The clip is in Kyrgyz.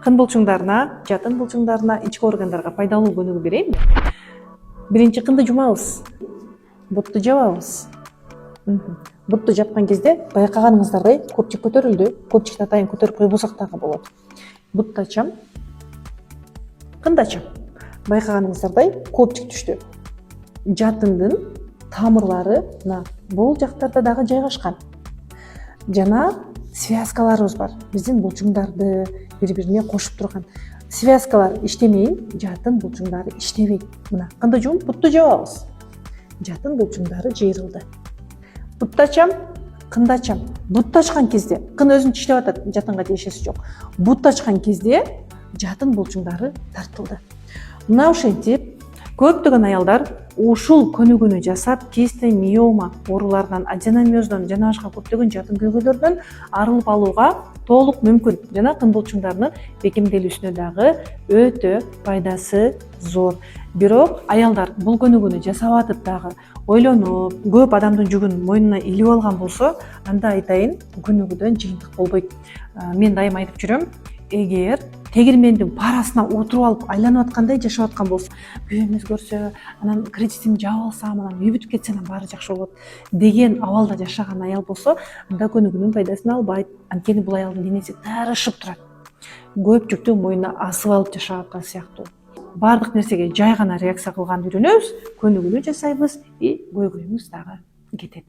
кын булчуңдарына, жатын булчуңдарына, ички органдарга пайдалуу көнүгүү берейин. Биринчи кынды жумабыз. Бутту жабабыз. Бутту жапкан кезде байкаганыңыздардай көпчүк көтөрүлдү. Көпчүктү атайын көтөрүп койбосок дагы болот. Бутты ачам, кынды ачам. Байкаганыңыздардай көпчүк түштү. Жатындын тамырлары мына бул жактарда дагы жайгашкан. Жана связкаларыбыз бар. Биздин булчуңдарды бири-бирине кошуп турган связкалар иштемейин, жатын булчуңдары иштебейт. Мына кынды жумуп бутту жабабыз. Жатын булчуңдары жыйрылды. Бутты ачам, кынды ачам. Бутты ачкан кезде кын өзүнчө иштеп атат, жатынга тиешеси жок. Бутты ачкан кезде жатын булчуңдары тартылды. Мына ошентип көптөгөн аялдар ушул көнүгүүнү жасап, кистый миома ооруларынан, аденомиоздон жана башка көптөгөн жатын көйгөйлөрдөн арылып алууга толук мүмкүн. Жана кын булчуңдарынын бекемделүүсүнө дагы өтө пайдасы зор. Бирок аялдар бул көнүгүүнү жасап атып дагы ойлонуп, көп адамдын жүгүн мойнуна илип алган болсо, анда айтайын, көнүгүүдөн жыйынтык болбойт. Мен дайыма айтып жүрөм, эгер тегирмендин парасына отуруп алып айланып аткандай жашап аткан болсо, күйөөм өзгөрсө, анан кредитимди жаап алсам, анан үй бүтүп кетсе, анан баары жакшы болот деген абалда жашаган аял болсо, анда көнүгүүнүн пайдасын албайт. Анткени бул аялдын денеси тырышып турат. Көп жүктү мойнуна асып алып жашап аткан сыяктуу. Бардык нерсеге жай гана реакция кылганды үйрөнөбүз, көнүгүүнү жасайбыз и көйгөйүбүз дагы кетет.